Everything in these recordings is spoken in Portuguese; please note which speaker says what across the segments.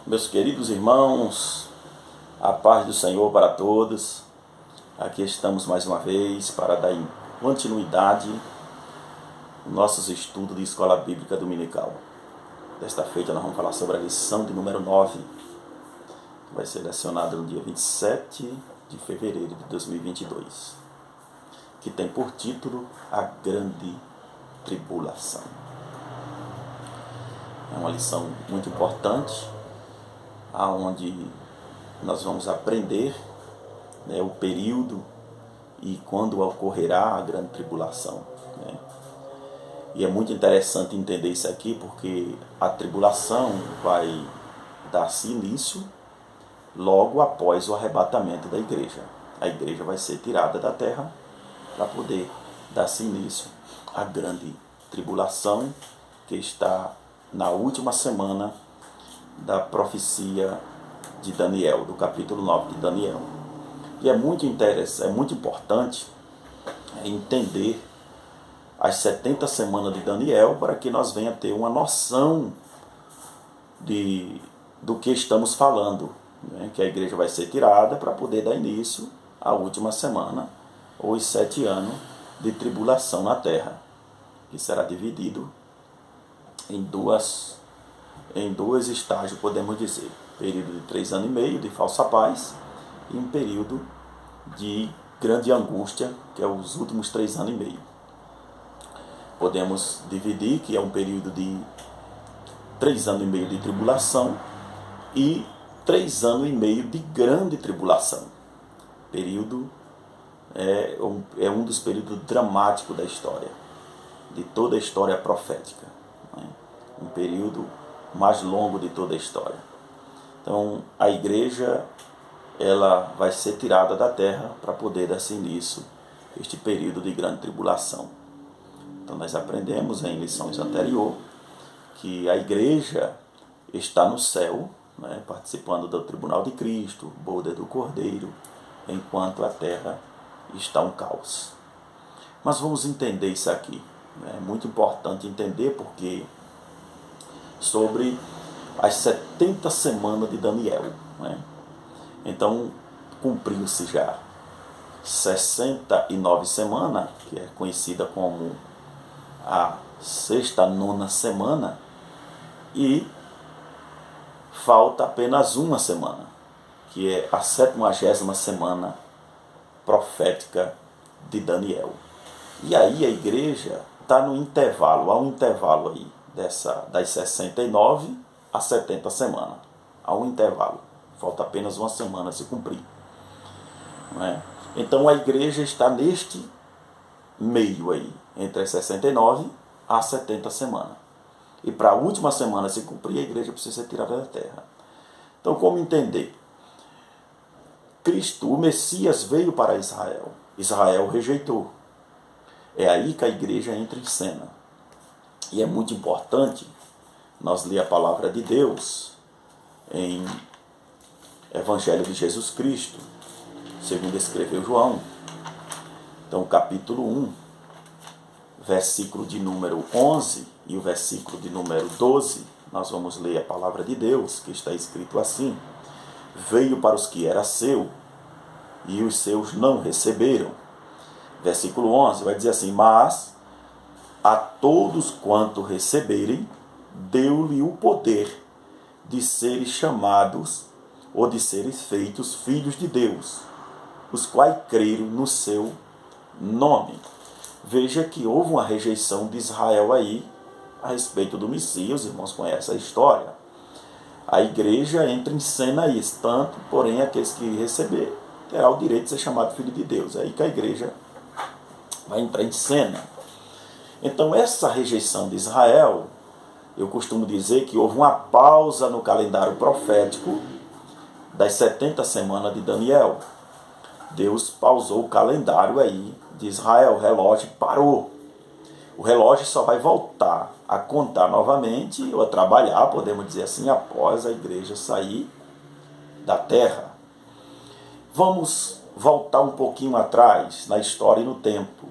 Speaker 1: Meus queridos irmãos, a paz do Senhor para todos. Aqui estamos mais uma vez para dar continuidade aos nossos estudos de Escola Bíblica Dominical. Desta feita nós vamos falar sobre a lição de número 9, que vai ser lecionada no dia 27 de fevereiro de 2022, que tem por título A Grande Tribulação. É uma lição muito importante, onde nós vamos aprender o período e quando ocorrerá a grande tribulação. E é muito interessante entender isso aqui, porque a tribulação vai dar-se início logo após o arrebatamento da igreja. A igreja vai ser tirada da terra para poder dar-se início à grande tribulação, que está na última semana da profecia de Daniel, do capítulo 9 de Daniel. E é muito interessante, é muito importante entender as 70 semanas de Daniel para que nós venhamos a ter uma noção do que estamos falando, que a igreja vai ser tirada para poder dar início à última semana, ou os 7 anos de tribulação na terra, que será dividido em dois estágios, podemos dizer. Período de 3 anos e meio de falsa paz e um período de grande angústia, que é os últimos 3 anos e meio. Podemos dividir que é um período de 3 anos e meio de tribulação e 3 anos e meio de grande tribulação. Período é um dos períodos dramáticos da história, de toda a história profética. Um período mais longo de toda a história. Então, a igreja ela vai ser tirada da terra para poder dar-se início a este período de grande tribulação. Então, nós aprendemos em lições anteriores que a igreja está no céu, participando do tribunal de Cristo, boda do Cordeiro, enquanto a terra está um caos. Mas vamos entender isso aqui. É muito importante entender porque sobre as 70 semanas de Daniel. Então, cumpriu-se já 69 semanas, que é conhecida como a sexta, nona semana, e falta apenas uma semana, que é a 70ª semana profética de Daniel. E aí a igreja está no intervalo, há um intervalo aí, das 69 a 70 semanas. Há um intervalo. Falta apenas uma semana a se cumprir. Então a igreja está neste meio aí, entre as 69 a 70 semanas. E para a última semana se cumprir, a igreja precisa ser tirada da terra. Então, como entender? Cristo, o Messias, veio para Israel. Israel rejeitou. É aí que a igreja entra em cena. E é muito importante nós ler a palavra de Deus em Evangelho de Jesus Cristo, segundo escreveu João. Então, capítulo 1, versículo de número 11 e o versículo de número 12, nós vamos ler a palavra de Deus, que está escrito assim: veio para os que era seu, e os seus não receberam. Versículo 11 vai dizer assim: mas a todos quanto receberem, deu-lhe o poder de serem chamados ou de serem feitos filhos de Deus, os quais creram no seu nome. Veja que houve uma rejeição de Israel aí a respeito do Messias. Os irmãos conhecem a história. A igreja entra em cena aí, tanto, porém, aqueles que receber terá o direito de ser chamado filho de Deus. É aí que a igreja vai entrar em cena. Então, essa rejeição de Israel, eu costumo dizer que houve uma pausa no calendário profético das 70 semanas de Daniel. Deus pausou o calendário aí de Israel, o relógio parou. O relógio só vai voltar a contar novamente, ou a trabalhar, podemos dizer assim, após a igreja sair da terra. Vamos voltar um pouquinho atrás, na história e no tempo,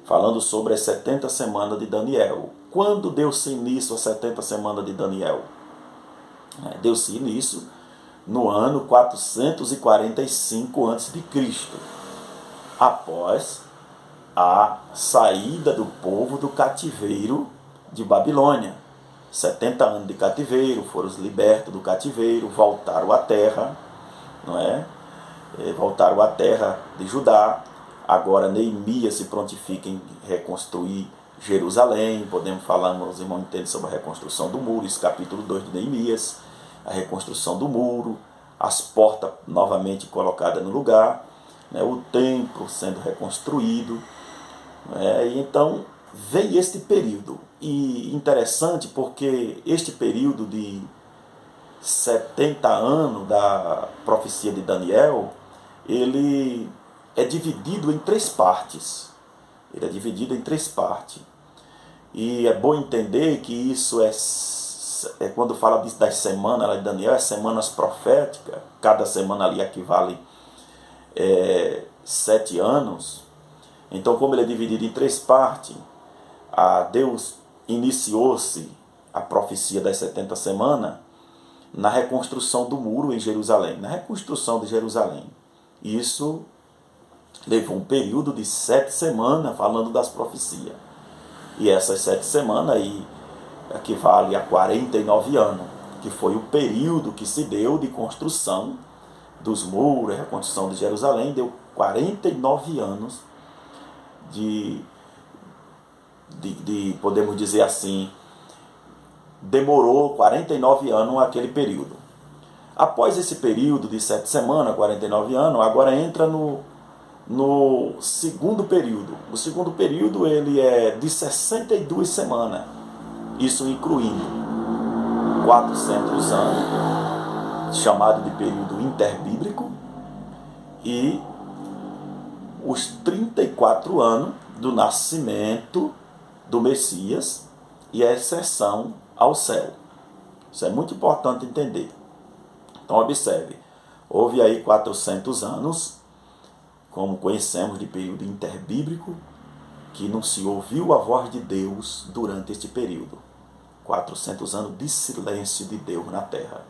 Speaker 1: falando sobre as 70 semanas de Daniel. Quando deu-se início às 70 semanas de Daniel? Deu-se início no ano 445 a.C., após a saída do povo do cativeiro de Babilônia. 70 anos de cativeiro, foram libertos do cativeiro, voltaram à terra, não é? Voltaram à terra de Judá. Agora Neemias se prontifica em reconstruir Jerusalém. Podemos falar, os irmãos entendem sobre a reconstrução do muro, esse capítulo 2 de Neemias, a reconstrução do muro, as portas novamente colocadas no lugar, né? O templo sendo reconstruído, né? E então veio este período, e interessante porque este período de 70 anos da profecia de Daniel, ele é dividido em três partes. Ele é dividido em três partes. E é bom entender que isso é quando fala das semanas de Daniel, é semanas proféticas. Cada semana ali equivale 7 anos. Então, como ele é dividido em três partes, Deus iniciou-se a profecia das 70 semanas na reconstrução do muro em Jerusalém, na reconstrução de Jerusalém. Isso levou um período de 7 semanas falando das profecias. E essas 7 semanas aí equivale a 49 anos, que foi o período que se deu de construção dos muros, a reconstrução de Jerusalém, deu 49 anos podemos dizer assim, demorou 49 anos aquele período. Após esse período de 7 semanas, 49 anos, agora entra no segundo período. O segundo período ele é de 62 semanas, isso incluindo 400 anos, chamado de período interbíblico, e os 34 anos do nascimento do Messias e a exceção ao céu. Isso é muito importante entender. Então observe, houve aí 400 anos, como conhecemos, de período interbíblico, que não se ouviu a voz de Deus durante este período. 400 anos de silêncio de Deus na terra.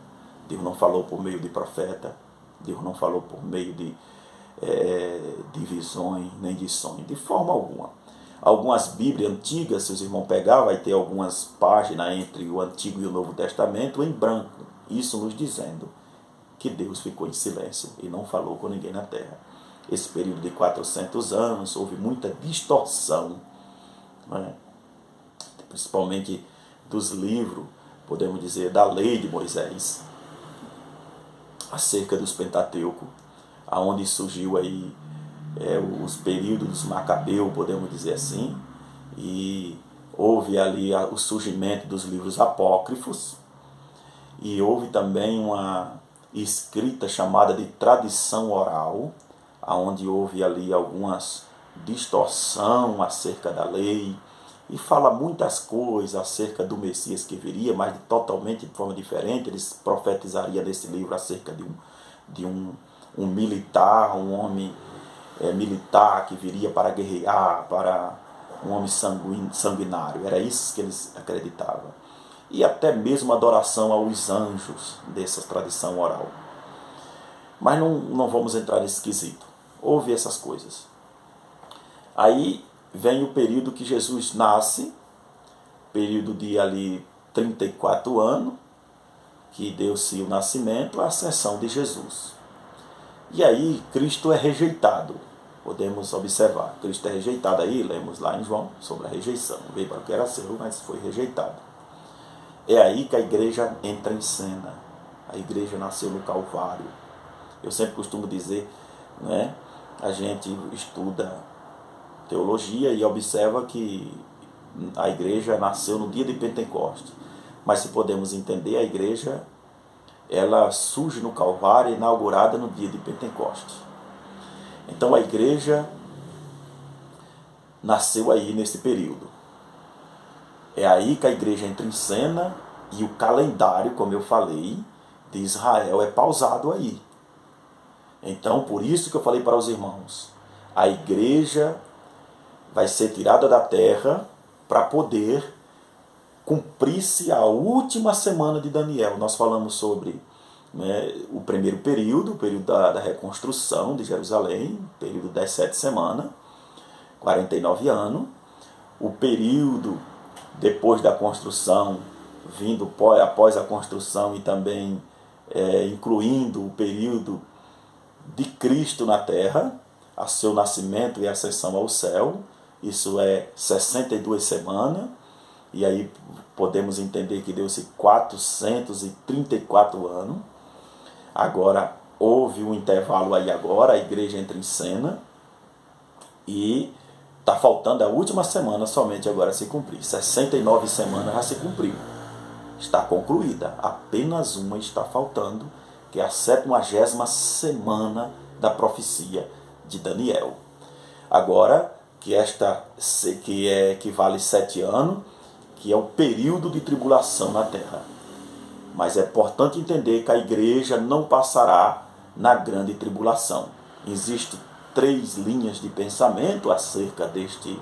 Speaker 1: Deus não falou por meio de profeta, Deus não falou por meio de visões, nem de sonhos, de forma alguma. Algumas Bíblias antigas, se os irmãos pegar, vai ter algumas páginas entre o Antigo e o Novo Testamento em branco, isso nos dizendo que Deus ficou em silêncio e não falou com ninguém na terra. Esse período de 400 anos houve muita distorção, né? Principalmente dos livros, podemos dizer, da lei de Moisés, acerca dos Pentateuco, aonde surgiu aí os períodos dos Macabeus, podemos dizer assim, e houve ali o surgimento dos livros apócrifos, e houve também uma escrita chamada de tradição oral, onde houve ali algumas distorção acerca da lei, e fala muitas coisas acerca do Messias que viria, mas totalmente de forma diferente. Eles profetizariam nesse livro acerca de um militar, um homem militar que viria para guerrear, para um homem sanguinário. Era isso que eles acreditavam. E até mesmo adoração aos anjos dessa tradição oral. Mas não vamos entrar nesse quesito. Houve essas coisas. Aí vem o período que Jesus nasce, período de ali 34 anos, que deu-se o nascimento, a ascensão de Jesus. E aí Cristo é rejeitado. Podemos observar, Cristo é rejeitado. Aí lemos lá em João sobre a rejeição. Veio para o que era seu, mas foi rejeitado. É aí que a igreja entra em cena. A igreja nasceu no Calvário. Eu sempre costumo dizer, né, a gente estuda teologia e observa que a igreja nasceu no dia de Pentecostes. Mas se podemos entender, a igreja ela surge no Calvário, inaugurada no dia de Pentecostes. Então a igreja nasceu aí nesse período. É aí que a igreja entra em cena e o calendário, como eu falei, de Israel é pausado aí. Então, por isso que eu falei para os irmãos, a igreja vai ser tirada da terra para poder cumprisse a última semana de Daniel. Nós falamos sobre, né, o primeiro período, o período da reconstrução de Jerusalém, período das 7 semanas, 49 anos. O período depois da construção, vindo após a construção e também incluindo o período de Cristo na terra, a seu nascimento e ascensão ao céu. Isso é 62 semanas. E aí podemos entender que deu-se 434 anos. Agora, houve um intervalo aí agora, a igreja entra em cena. E está faltando a última semana somente agora se cumprir. 69 semanas já se cumpriu. Está concluída. Apenas uma está faltando, que é a 70ª semana da profecia de Daniel. Agora, que equivale 7 anos, que é o período de tribulação na terra. Mas é importante entender que a igreja não passará na grande tribulação. Existem 3 linhas de pensamento acerca da igreja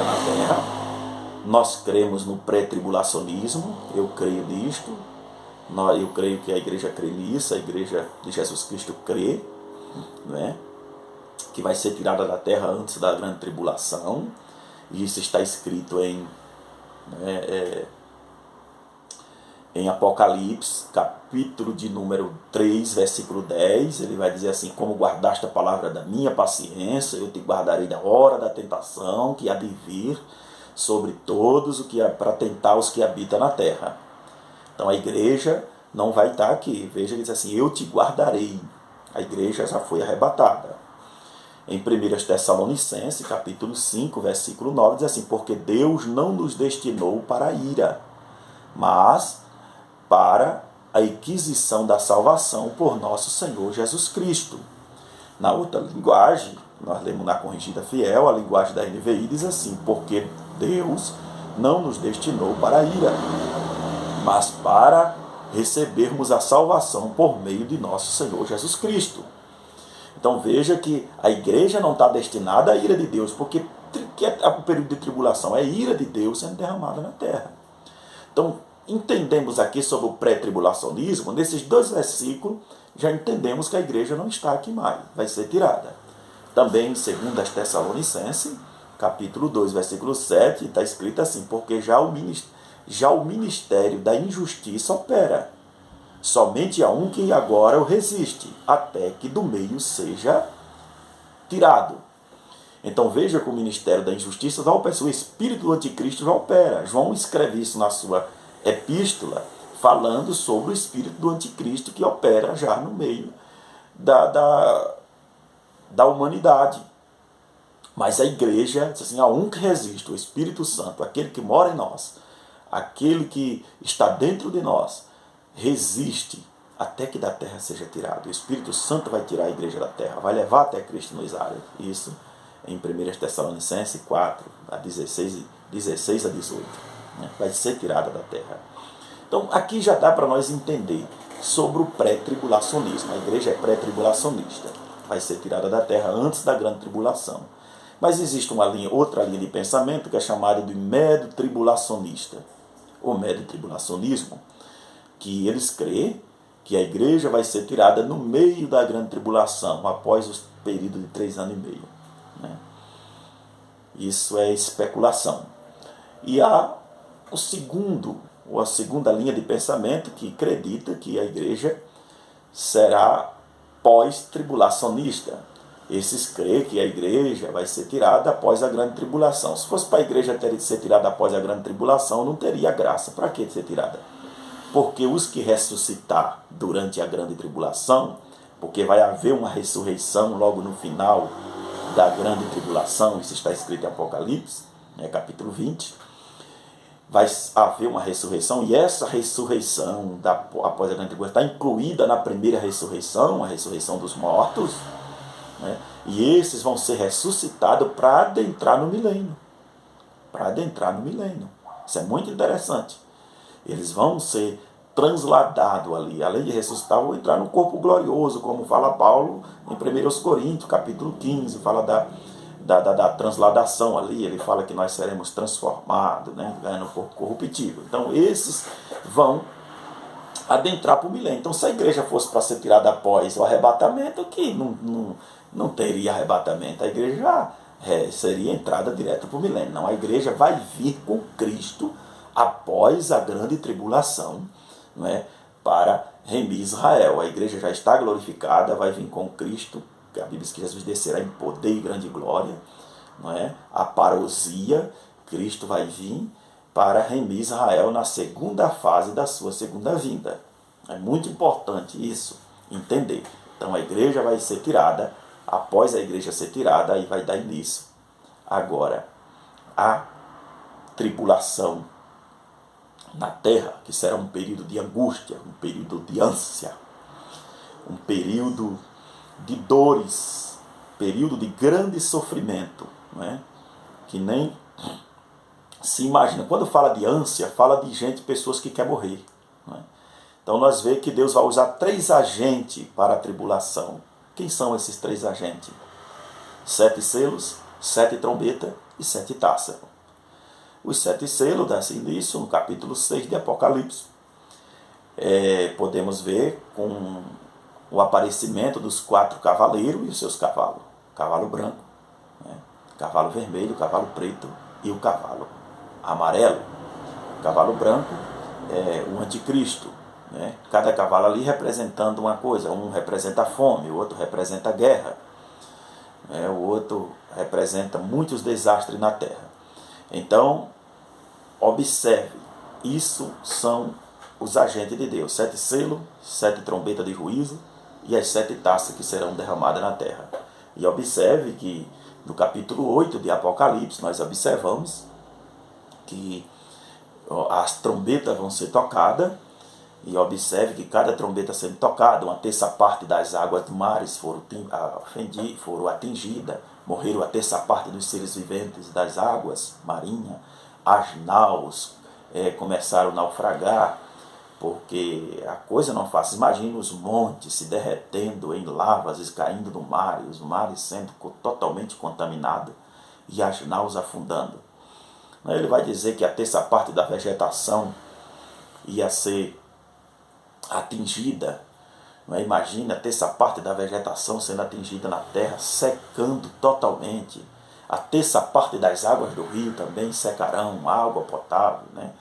Speaker 1: na terra. Nós cremos no pré-tribulacionismo, eu creio nisto. Eu creio que a igreja crê nisso, a igreja de Jesus Cristo crê, né, que vai ser tirada da terra antes da grande tribulação. E isso está escrito em Apocalipse, capítulo de número 3, versículo 10. Ele vai dizer assim: como guardaste a palavra da minha paciência, eu te guardarei da hora da tentação que há de vir sobre todos para tentar os que habitam na terra. Então a igreja não vai estar aqui. Veja, ele diz assim: eu te guardarei. A igreja já foi arrebatada. Em 1 Tessalonicenses, capítulo 5, versículo 9, diz assim: porque Deus não nos destinou para a ira, mas para a aquisição da salvação por nosso Senhor Jesus Cristo. Na outra linguagem, nós lemos na Corrigida Fiel, a linguagem da NVI diz assim: porque Deus não nos destinou para a ira, mas para recebermos a salvação por meio de nosso Senhor Jesus Cristo. Então veja que a igreja não está destinada à ira de Deus, porque o período de tribulação é a ira de Deus sendo derramada na terra. Então entendemos aqui sobre o pré-tribulacionismo. Nesses 2 versículos já entendemos que a igreja não está aqui mais, vai ser tirada. Também em 2 Tessalonicenses, capítulo 2, versículo 7, está escrito assim: porque já o ministério da injustiça opera. Somente há um que agora o resiste, até que do meio seja tirado. Então veja que o ministério da injustiça já opera, o espírito do anticristo já opera. João escreve isso na sua epístola, falando sobre o espírito do anticristo que opera já no meio da humanidade. Mas a igreja diz assim: há um que resiste, o Espírito Santo, aquele que mora em nós, aquele que está dentro de nós, resiste até que da terra seja tirado. O Espírito Santo vai tirar a igreja da terra, vai levar até Cristo nos ares. Isso em 1 Tessalonicenses 4, 16 a 18. Né? Vai ser tirada da terra. Então aqui já dá para nós entender sobre o pré-tribulacionismo. A igreja é pré-tribulacionista. Vai ser tirada da terra antes da grande tribulação. Mas existe outra linha de pensamento que é chamada de medo-tribulacionista. O medo-tribulacionismo, que eles creem que a igreja vai ser tirada no meio da grande tribulação, após o período de 3 anos e meio. Né? Isso é especulação. E há a segunda linha de pensamento que acredita que a igreja será pós-tribulacionista. Esses creem que a igreja vai ser tirada após a grande tribulação. Se fosse para a igreja ser tirada após a grande tribulação, não teria graça. Para que ser tirada? Porque os que ressuscitar durante a grande tribulação, porque vai haver uma ressurreição logo no final da grande tribulação, isso está escrito em Apocalipse, capítulo 20, vai haver uma ressurreição, e essa ressurreição após a grande tribulação está incluída na primeira ressurreição, a ressurreição dos mortos, né? E esses vão ser ressuscitados para adentrar no milênio. Isso é muito interessante. Eles vão ser transladados ali. Além de ressuscitar, vão entrar no corpo glorioso, como fala Paulo em 1 Coríntios, capítulo 15, fala da transladação ali, ele fala que nós seremos transformados, né, ganhando um corpo corruptível. Então esses vão adentrar para o milênio. Então se a igreja fosse para ser tirada após o arrebatamento, que não teria arrebatamento, a igreja já seria entrada direto para o milênio. Não, a igreja vai vir com Cristo após a grande tribulação, não é, para remir Israel. A igreja já está glorificada, vai vir com Cristo, que a Bíblia diz que Jesus descerá em poder e grande glória, não é? A parousia, Cristo vai vir para remir Israel na segunda fase da sua segunda vinda. É muito importante isso, entender. Então a igreja vai ser tirada, após a igreja ser tirada, aí vai dar início agora a tribulação na terra, que será um período de angústia, um período de ânsia, um período de dores, período de grande sofrimento, não é? Que nem se imagina. Quando fala de ânsia, fala de gente, pessoas que querem morrer, não é? Então nós vemos que Deus vai usar 3 agentes para a tribulação. Quem são esses 3 agentes? 7 selos, 7 trombetas e 7 taças. Os 7 selos dá início no capítulo 6 de Apocalipse. Podemos ver com o aparecimento dos 4 cavaleiros e os seus cavalos. Cavalo branco, né? Cavalo vermelho, cavalo preto e o cavalo amarelo. O cavalo branco é o anticristo, né? Cada cavalo ali representando uma coisa. Um representa a fome, o outro representa a guerra, o outro representa muitos desastres na terra. Então, observe, isso são os agentes de Deus. 7 selos, 7 trombetas de juízo e as 7 taças que serão derramadas na terra. E observe que no capítulo 8 de Apocalipse nós observamos que as trombetas vão ser tocadas, e observe que cada trombeta sendo tocada, 1/3 parte das águas do mares foram atingidas, morreram 1/3 parte dos seres viventes das águas marinhas, as naus começaram a naufragar, porque a coisa não é fácil. Imagina os montes se derretendo em lavas e caindo no mar, e os mares sendo totalmente contaminados, e as naus afundando. Ele vai dizer que 1/3 parte da vegetação ia ser atingida. Imagina 1/3 parte da vegetação sendo atingida na terra, secando totalmente. 1/3 parte das águas do rio também secarão, água potável, né?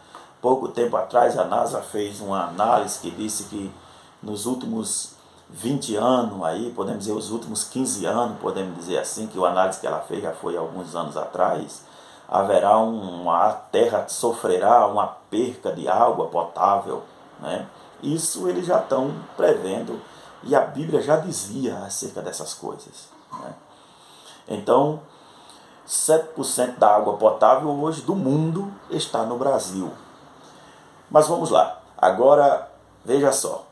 Speaker 1: Pouco tempo atrás a NASA fez uma análise que disse que nos últimos 20 anos, aí, podemos dizer os últimos 15 anos, podemos dizer assim, que a análise que ela fez já foi há alguns anos atrás, haverá a terra sofrerá uma perca de água potável, né? Isso eles já estão prevendo, e a Bíblia já dizia acerca dessas coisas, né? Então, 7% da água potável hoje do mundo está no Brasil. Mas vamos lá, agora veja só,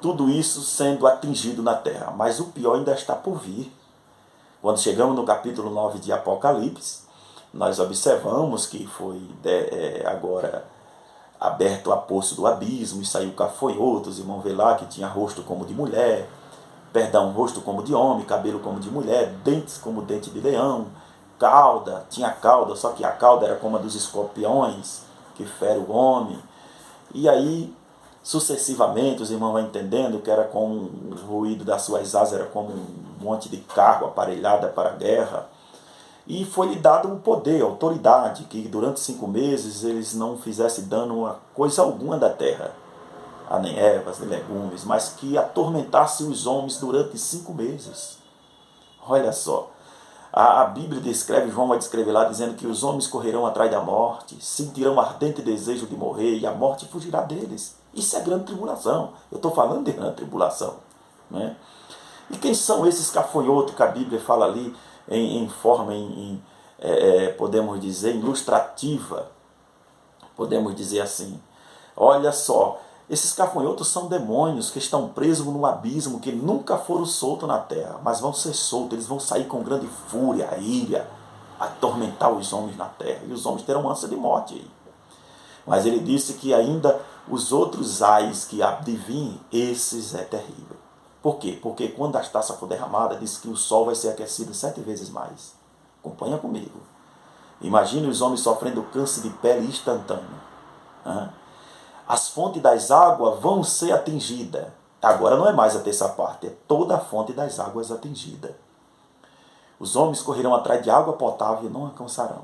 Speaker 1: tudo isso sendo atingido na terra, mas o pior ainda está por vir. Quando chegamos no capítulo 9 de Apocalipse, nós observamos que foi agora aberto a poço do abismo, e saiu gafanhotos, e vão ver lá que tinha rosto como de mulher, rosto como de homem, cabelo como de mulher, dentes como dente de leão, cauda, tinha cauda, só que a cauda era como a dos escorpiões, que fere o homem. E aí, sucessivamente, os irmãos vão entendendo que era como o ruído das suas asas, era como um monte de carro aparelhada para a guerra. E foi-lhe dado o poder, a autoridade, que durante 5 meses eles não fizessem dano a coisa alguma da terra, a nem ervas, nem legumes, mas que atormentasse os homens durante 5 meses. Olha só, a Bíblia descreve, João vai descrever lá, dizendo que os homens correrão atrás da morte, sentirão ardente desejo de morrer, e a morte fugirá deles. Isso é grande tribulação. Eu estou falando de grande tribulação, né? E quem são esses gafanhotos que a Bíblia fala ali em forma, podemos dizer, ilustrativa? Podemos dizer assim, olha só, esses gafanhotos são demônios que estão presos num abismo, que nunca foram soltos na terra, mas vão ser soltos, eles vão sair com grande fúria, ira, atormentar os homens na terra, e os homens terão ânsia de morte aí. Mas ele disse que ainda os outros ais que adivinhem, esses é terrível. Por quê? Porque quando a taça for derramada, diz que o sol vai ser aquecido 7 vezes mais. Acompanha comigo. Imagine os homens sofrendo câncer de pele instantâneo. As fontes das águas vão ser atingidas. Agora não é mais a terça parte, é toda a fonte das águas atingida. Os homens correrão atrás de água potável e não alcançarão.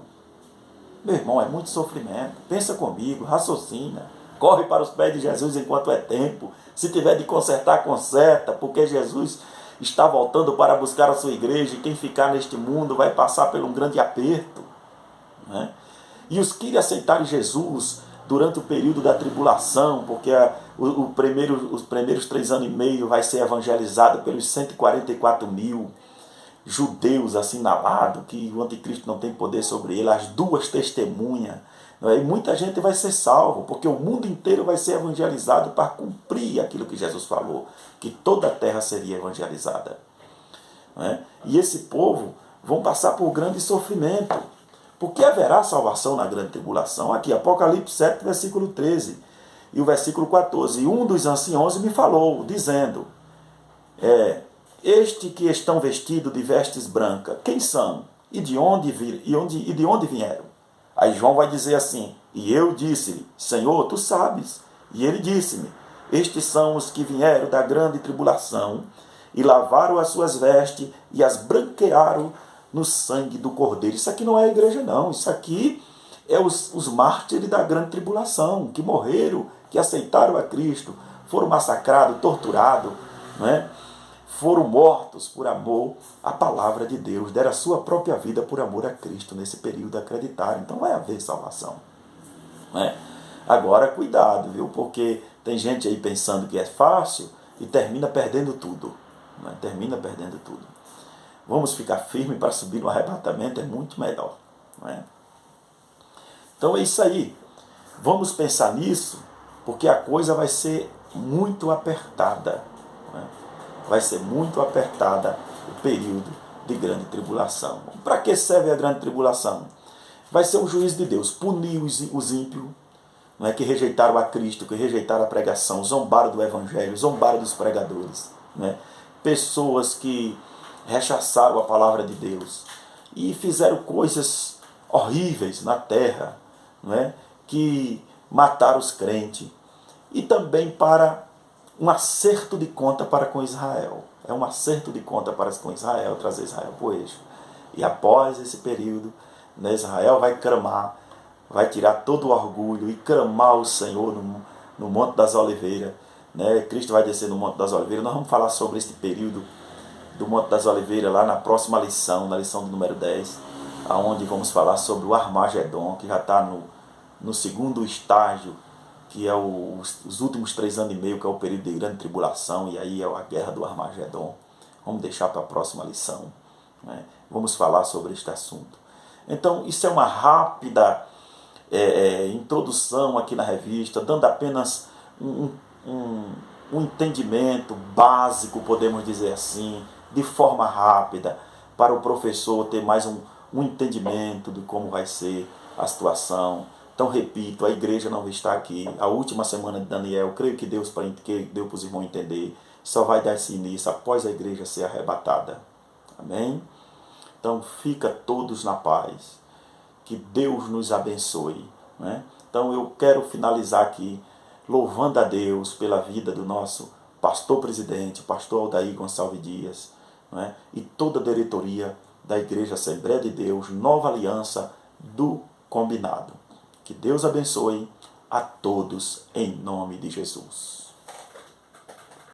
Speaker 1: Meu irmão, é muito sofrimento. Pensa comigo, raciocina. Corre para os pés de Jesus enquanto é tempo. Se tiver de consertar, conserta, porque Jesus está voltando para buscar a sua igreja e quem ficar neste mundo vai passar por um grande aperto. Né? E os que aceitarem Jesus durante o período da tribulação, porque os primeiros 3 anos e meio vai ser evangelizado pelos 144 mil judeus assinalados, que o anticristo não tem poder sobre ele, as 2 testemunhas, e muita gente vai ser salvo, porque o mundo inteiro vai ser evangelizado para cumprir aquilo que Jesus falou, que toda a terra seria evangelizada. E esse povo vão passar por grande sofrimento, porque haverá salvação na grande tribulação. Aqui, Apocalipse 7, versículo 13 e o versículo 14. E um dos anciãos me falou, dizendo, este que estão vestidos de vestes brancas, quem são? E de onde vieram? Aí João vai dizer assim, e eu disse-lhe, Senhor, tu sabes. E ele disse-me, estes são os que vieram da grande tribulação, e lavaram as suas vestes, e as branquearam no sangue do Cordeiro. Isso aqui não é a igreja, não. Isso aqui é os mártires da grande tribulação, que morreram, que aceitaram a Cristo, foram massacrados, torturados, foram mortos por amor à palavra de Deus, deram a sua própria vida por amor a Cristo nesse período, acreditaram. Então vai haver salvação. Agora, cuidado, viu? Porque tem gente aí pensando que é fácil e termina perdendo tudo. Termina perdendo tudo. Vamos ficar firmes para subir no arrebatamento, é muito melhor. Então é isso aí. Vamos pensar nisso, porque a coisa vai ser muito apertada. Vai ser muito apertada o período de grande tribulação. Para que serve a grande tribulação? Vai ser um juízo de Deus, punir os ímpios, que rejeitaram a Cristo, que rejeitaram a pregação, zombaram do Evangelho, zombaram dos pregadores. Pessoas que rechaçaram a palavra de Deus e fizeram coisas horríveis na terra, que mataram os crentes. E também para um acerto de conta para com Israel. É um acerto de conta para com Israel, trazer Israel para o eixo. E após esse período, Israel vai clamar, vai tirar todo o orgulho e clamar o Senhor no Monte das Oliveiras. Cristo vai descer no Monte das Oliveiras. Nós vamos falar sobre este período do Monte das Oliveiras lá na próxima lição, na lição do número 10, onde vamos falar sobre o Armagedon, que já está no segundo estágio, que é os últimos 3 anos e meio, que é o período de grande tribulação, e aí é a guerra do Armagedon. Vamos deixar para a próxima lição. Vamos falar sobre este assunto. Então, isso é uma rápida introdução aqui na revista, dando apenas um entendimento básico, podemos dizer assim, de forma rápida, para o professor ter mais um entendimento de como vai ser a situação. Então, repito, a igreja não está aqui. A última semana de Daniel, creio que deu para os irmãos entender, só vai dar esse início após a igreja ser arrebatada. Amém? Então, fica todos na paz. Que Deus nos abençoe. Então, eu quero finalizar aqui louvando a Deus pela vida do nosso pastor-presidente, pastor Aldair Gonçalves Dias, e toda a diretoria da Igreja Assembleia de Deus, Nova Aliança do Combinado. Que Deus abençoe a todos em nome de Jesus.